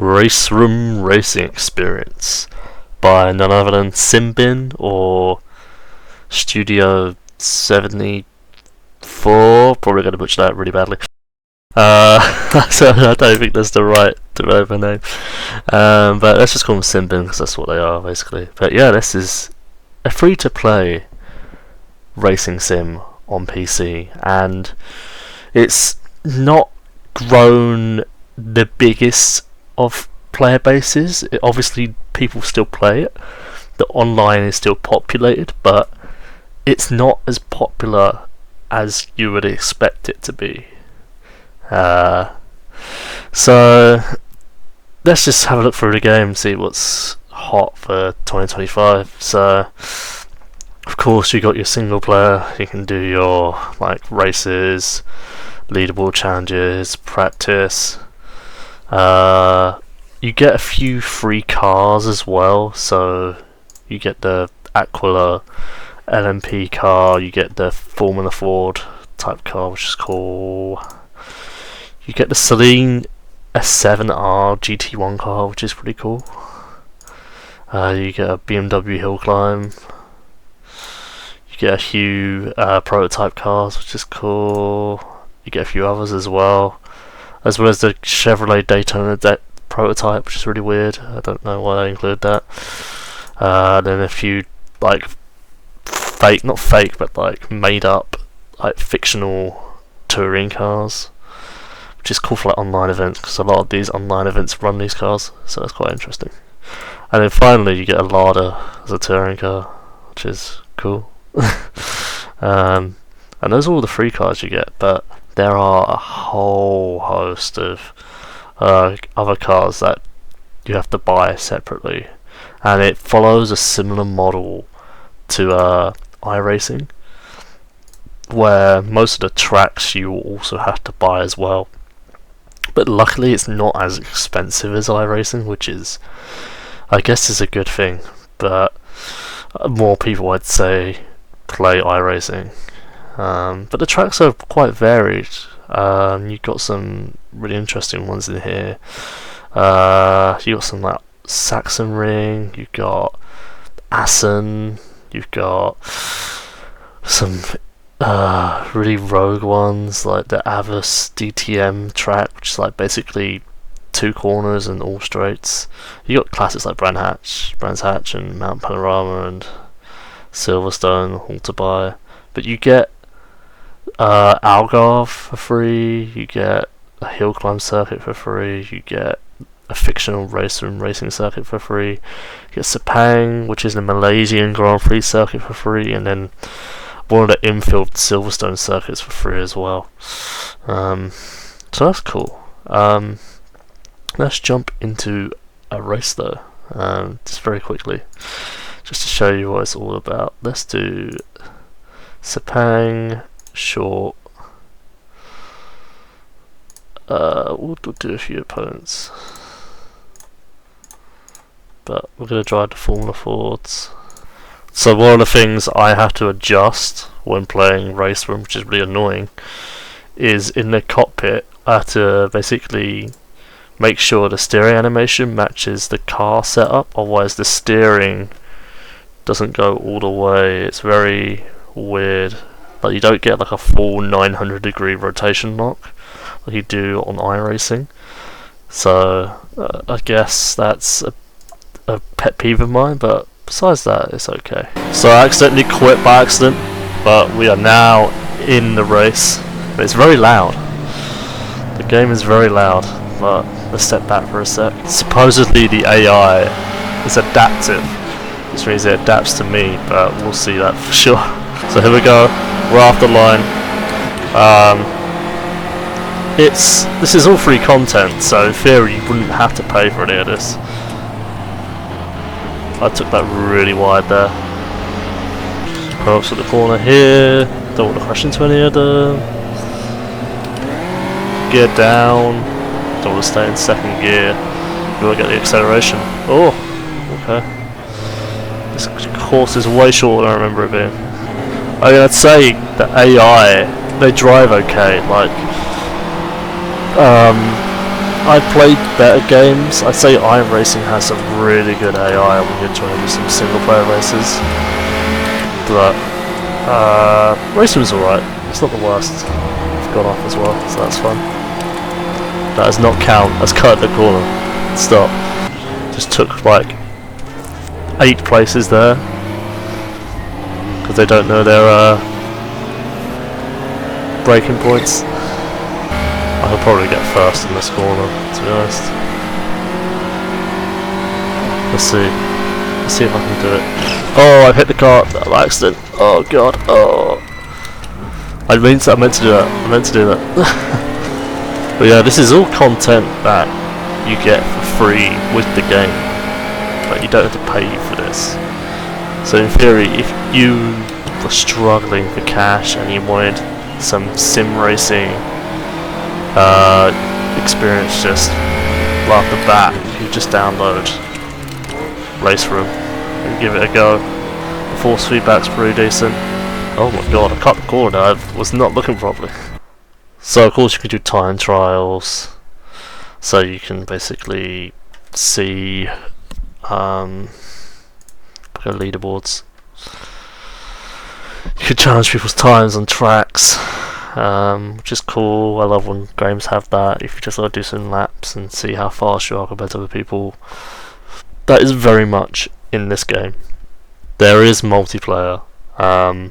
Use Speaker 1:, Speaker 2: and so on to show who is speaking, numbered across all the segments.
Speaker 1: RaceRoom Racing Experience by none other than Simbin or Studio 74. Probably going to butcher that really badly. So I don't think that's the right developer name. But let's just call them Simbin because that's what they are basically. But yeah, this is a free-to-play racing sim on PC, and it's not grown the biggest of player bases. Obviously people still play it, the online is still populated, but it's not as popular as you would expect it to be. So let's just have a look through the game and see what's hot for 2025. So of course you got your single player, you can do your like races, leaderboard challenges, practice. You get a few free cars as well, so you get the Aquila LMP car, you get the Formula Ford type car, which is cool. You get the Celine S7R GT1 car, which is pretty cool. You get a BMW Hill Climb. You get a few prototype cars, which is cool. You get a few others as well as the Chevrolet Daytona prototype, which is really weird. I don't know why they include that. Then a few like not fake, but like made up, like fictional touring cars, which is cool for like online events because a lot of these online events run these cars, so that's quite interesting. And then finally, you get a Lada as a touring car, which is cool. And those are all the free cars you get, but there are a whole host of other cars that you have to buy separately, and it follows a similar model to iRacing, where most of the tracks you also have to buy as well. But luckily it's not as expensive as iRacing, which is, I guess, is a good thing. But more people, I'd say, play iRacing. But the tracks are quite varied. You've got some really interesting ones in here. You got some like Sachsenring, you've got Assen, you've got some really rogue ones like the Avis DTM track, which is like basically two corners and all straights. You got classics like Brands Hatch and Mount Panorama and Silverstone all to buy, but you get Algarve for free, you get a hill climb circuit for free, you get a fictional RaceRoom Racing circuit for free, you get Sepang, which is the Malaysian Grand Prix circuit for free, and then one of the infield Silverstone circuits for free as well. So that's cool. Let's jump into a race though, just very quickly, just to show you what it's all about. Let's do Sepang short. We'll do a few opponents, but we're going to drive the Formula Fords. So one of the things I have to adjust when playing RaceRoom, which is really annoying, is in the cockpit I have to basically make sure the steering animation matches the car setup, otherwise the steering doesn't go all the way. It's very weird. Like you don't get like a full 900-degree rotation lock like you do on iRacing. So I guess that's a pet peeve of mine, but besides that, it's okay. So I accidentally quit by accident, but we are now in the race. But it's very loud. The game is very loud, but let's step back for a sec. Supposedly the AI is adaptive, which means it adapts to me, but we'll see that for sure. So here we go, we're off the line. This is all free content, so in theory you wouldn't have to pay for any of this. I took that really wide there. Come up to the corner here, don't want to crash into any of them. Gear down, don't want to stay in second gear, you want to get the acceleration. Oh, okay. This course is way shorter than I remember it being. I mean, I'd say the AI, they drive okay, like I played better games. I'd say iRacing has some really good AI when you're trying to do some single player races. But RaceRoom's alright. It's not the worst. It's gone off as well, so that's fun. That does not count as cut the corner. Stop. Just took like 8 places there because they don't know their braking points. I could probably get first in this corner, to be honest. Let's see. Let's see if I can do it. Oh, I hit the car by accident. Oh god. Oh. I meant to do that. I meant to do that. But yeah, this is all content that you get for free with the game. But you don't have to pay for this. So in theory, if you were struggling for cash and you wanted some sim racing experience just right off the bat, you just download RaceRoom and give it a go. The force feedback's pretty decent. Oh my god, I cut the corner, I was not looking properly. So of course you can do time trials, so you can basically see leaderboards. You can challenge people's times on tracks, which is cool. I love when games have that. If you just do some laps and see how fast you are compared to other people. That is very much in this game. There is multiplayer. You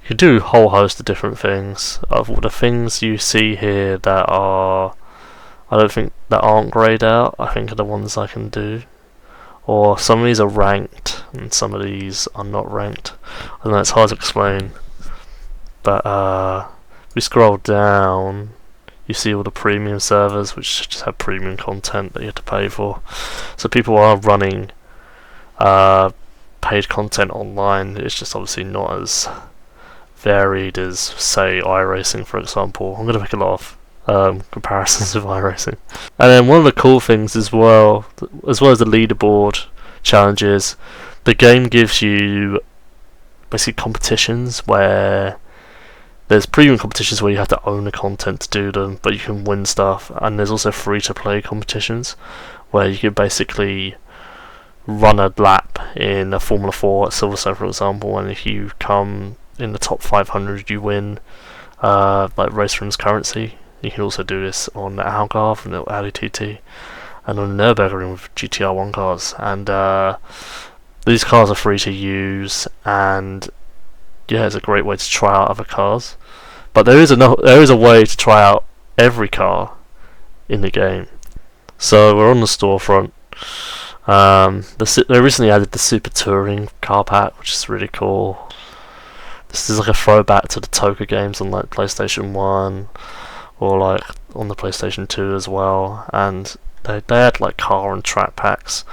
Speaker 1: can do a whole host of different things. Of the things you see here that are, I don't think that aren't greyed out, I think are the ones I can do. Or some of these are ranked and some of these are not ranked. I know it's hard to explain, but if we scroll down, you see all the premium servers which just have premium content that you have to pay for. So people are running paid content online. It's just obviously not as varied as, say, iRacing, for example. I'm going to make a lot of comparisons with iRacing. And then one of the cool things as well as the leaderboard challenges, the game gives you basically competitions where there's premium competitions where you have to own the content to do them, but you can win stuff, and there's also free to play competitions where you can basically run a lap in a Formula 4 at Silverstone, for example, and if you come in the top 500 you win like RaceRoom's currency. You can also do this on the Algarve and the Audi TT and on the Nürburgring with GTR 1 cars, and these cars are free to use, and yeah, it's a great way to try out other cars. But there is a way to try out every car in the game. So we're on the storefront. They recently added the Super Touring car pack, which is really cool. This is like a throwback to the Toka games on like PlayStation 1 or like on the PlayStation 2 as well, and they had like car and track packs.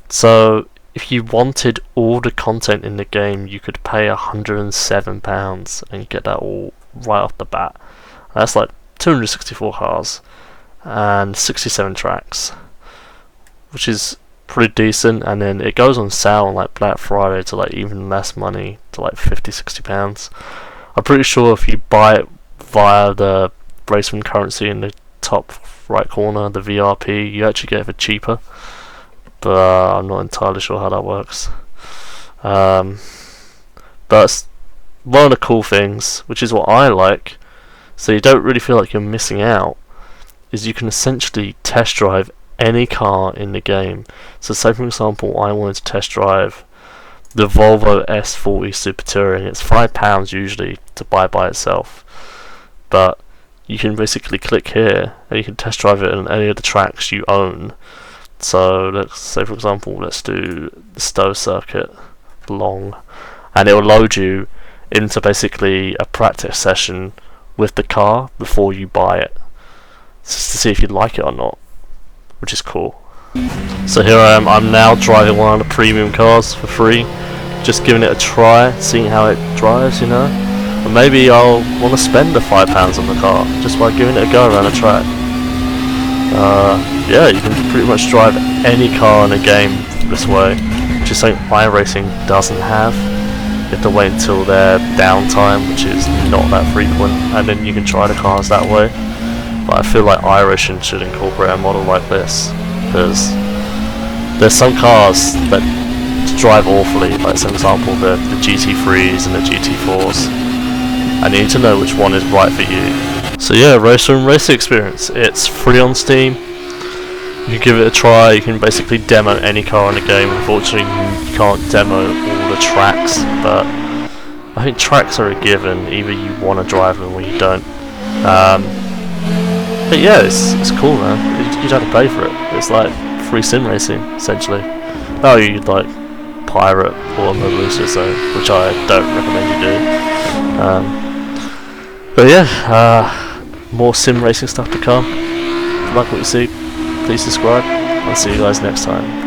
Speaker 1: So if you wanted all the content in the game, you could pay £107 and get that all right off the bat. That's like 264 cars and 67 tracks, which is pretty decent. And then it goes on sale on like Black Friday to like even less money, to like £50-60. I'm pretty sure if you buy it via the RaceRoom currency in the top right corner, the VRP, you actually get it for cheaper, but I'm not entirely sure how that works. But one of the cool things, which is what I like, so you don't really feel like you're missing out, is you can essentially test drive any car in the game. So say for example I wanted to test drive the Volvo S40 Super Touring. It's £5 usually to buy by itself, but you can basically click here and you can test drive it on any of the tracks you own. So let's say for example let's do the Stowe circuit long, and it will load you into basically a practice session with the car before you buy it, just to see if you like it or not, which is cool. So here I am, I'm now driving one of the premium cars for free, just giving it a try, seeing how it drives, you know. And maybe I'll want to spend the £5 on the car just by giving it a go around a track. Yeah, you can pretty much drive any car in the game this way, which is something iRacing doesn't have. You have to wait until their downtime, which is not that frequent, and then you can try the cars that way. but I feel like iRacing should incorporate a model like this, because there's some cars that drive awfully, like for example the GT3s and the GT4s, and you need to know which one is right for you. So yeah, RaceRoom Racing Experience, it's free on Steam. You can give it a try. You can basically demo any car in the game. Unfortunately, you can't demo all the tracks, but I think tracks are a given. Either you want to drive them or you don't. But yeah, it's cool, man. You'd have to pay for it. It's like free sim racing, essentially. Oh, you'd like pirate or Melusa, so which I don't recommend you do. But yeah, more sim racing stuff to come. If you like what you see, please subscribe. I'll see you guys next time.